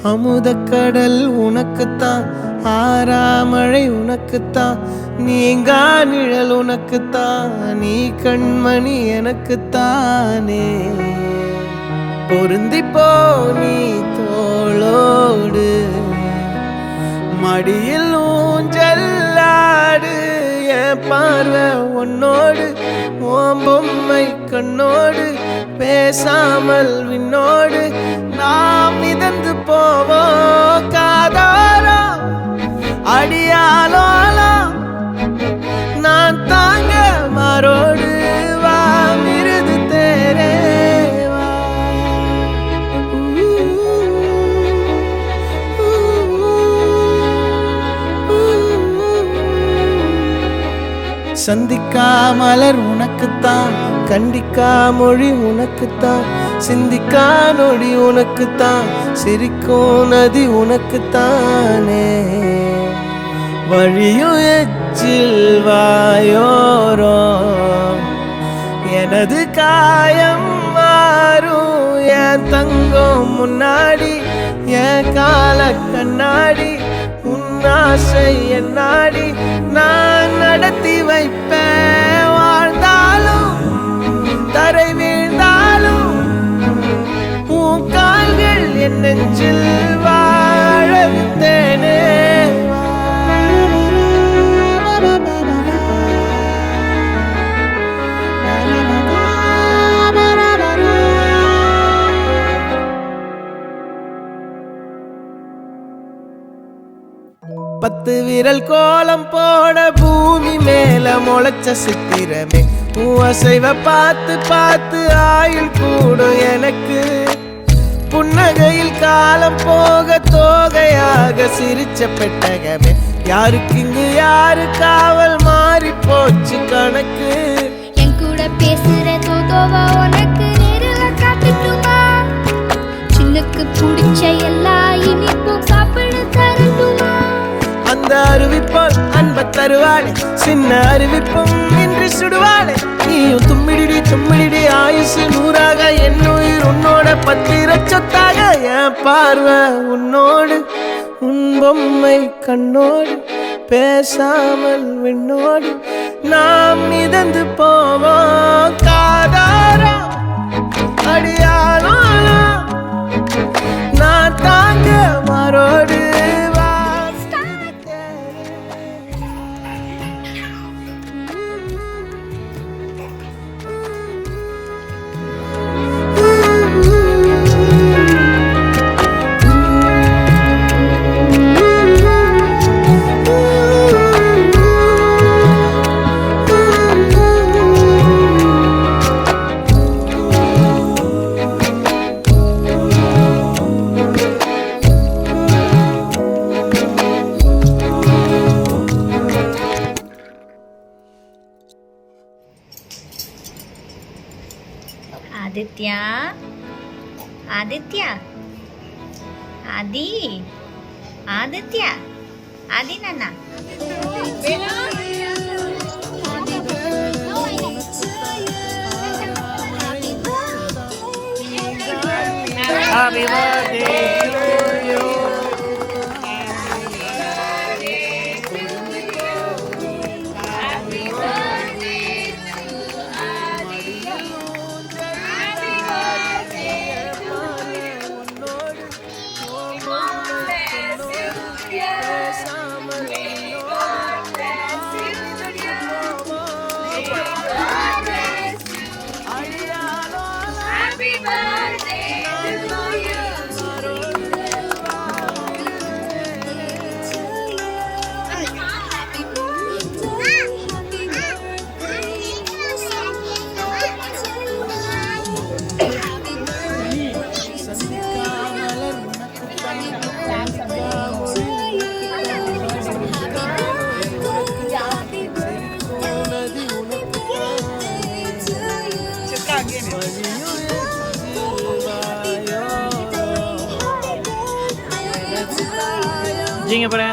அமுதக்கடல் உனக்குத்தான், ஆறாமழை உனக்குத்தான், நீங்கா நிழல் உனக்குத்தான், நீ கண்மணி எனக்குத்தானே. பொருந்திப்போ நீ தோளோடு, மடியில் ஊஞ்சல்லாடு, என் பார்வை உன்னோடு, ஓம் பொம்மை கண்ணோடு, பேசாமல் விண்ணோடு நாம் மிதந்து போவோம் காதாரோ அடியாலோலோ, நான் தாங்க மாறோடு வா மிருது தேரே வா. சந்திக்கா மலர் உனக்குத்தான், கண்டிக்கா மொழி உனக்குத்தான், சிந்திக்கா நொடி உனக்குத்தான், சிரிக்கும் நதி உனக்குத்தானே. வழியும் எச்சில் வாயோரோ எனது காயம் மாறும், என் தங்கம் முன்னாடி என் கால கண்ணாடி, உன்னாசை என்னாடி நான் நடத்தி வைப்பேன். வாழ்ந்தாலும் தரை வீழ்ந்தாலும் உன் கால்கள் என் நெஞ்சில் வாழ விட்டேனே. பத்து விரல் கோலம் போட பூமி மேல முளைச்ச சித்திரமே, அசைவ பார்த்து பார்த்து ஆயுள் கூடும் எனக்கு. புன்னகையில் காலம் போக தோகையாக சிரிச்ச பெட்டகமே, யாருக்கு இங்கு யாரு காவல் மாறி போச்சு கணக்கு. என் கூட பேசுற தோதோவா உனக்கு நேரில் காட்டுட்டுமா, சின்னுக்கு பிடிச்ச எல்லா இனிப்பும் சாப்பிட தரட்டுமா. அந்த அறிவிப்பால் அன்ப தருவாளே, சின்ன அறிவிப்பும் இன்று சுடுவாளே. நீயும் தும்மிடி தும்மிடி ஆயுசு நூறாக, என் உயிர் உன்னோட பத்திர சொத்தாக. என் பார்வை உன்னோடு, உன் பொம்மை கண்ணோடு, பேசாமல் விண்ணோடு நாம் மிதந்து போவோம் காதாரா அடியாலோ, நான் தாங்க மாறோடு வா. ஆதித்யா, ஆதித்யா, ஆதி, ஆதித்யா, ஆதி நானா. Happy birthday to you. Jingnya pada.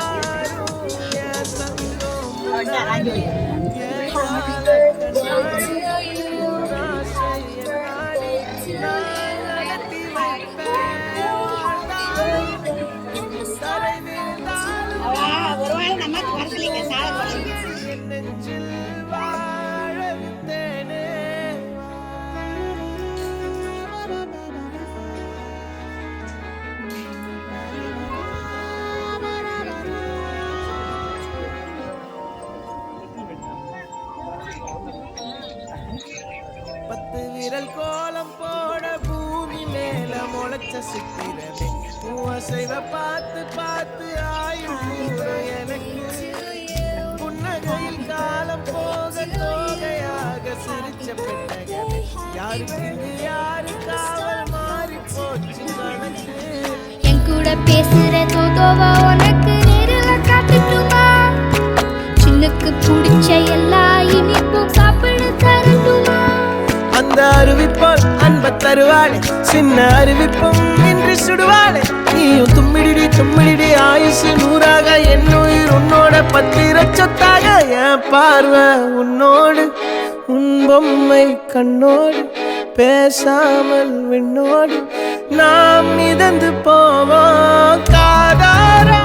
நசுக்கிறதே அசைவ பார்த்து பார்த்து ஆயுள் எனக்கு புன்னகையில் காலம் போக தோகையாக சிரிச்ச பெண்ணகமே யாருக்கு யாரு காவல் மாறி போச்சு கணக்கு என் கூட பேசுற தோதோவா உனக்கு நேரில் காட்டுட்டுமா சின்னுக்கு பிடிச்ச எல்லா இனிப்பும் சாப்பிட தரட்டுமா அந்த அறிவிப்பால் அன்ப தருவாளே சின்ன அறிவிப்பும் இன்று சுடுவாளே நீயும் தும்மிடி தும்மிடி ஆயுசு நூறாக என் உயிர் உன்னோட பத்திர சொத்தாக என் பார்வை உன்னோடு உன் பொம்மை கண்ணோடு பேசாமல் விண்ணோடு நாம் மிதந்து போவோம் காதாரா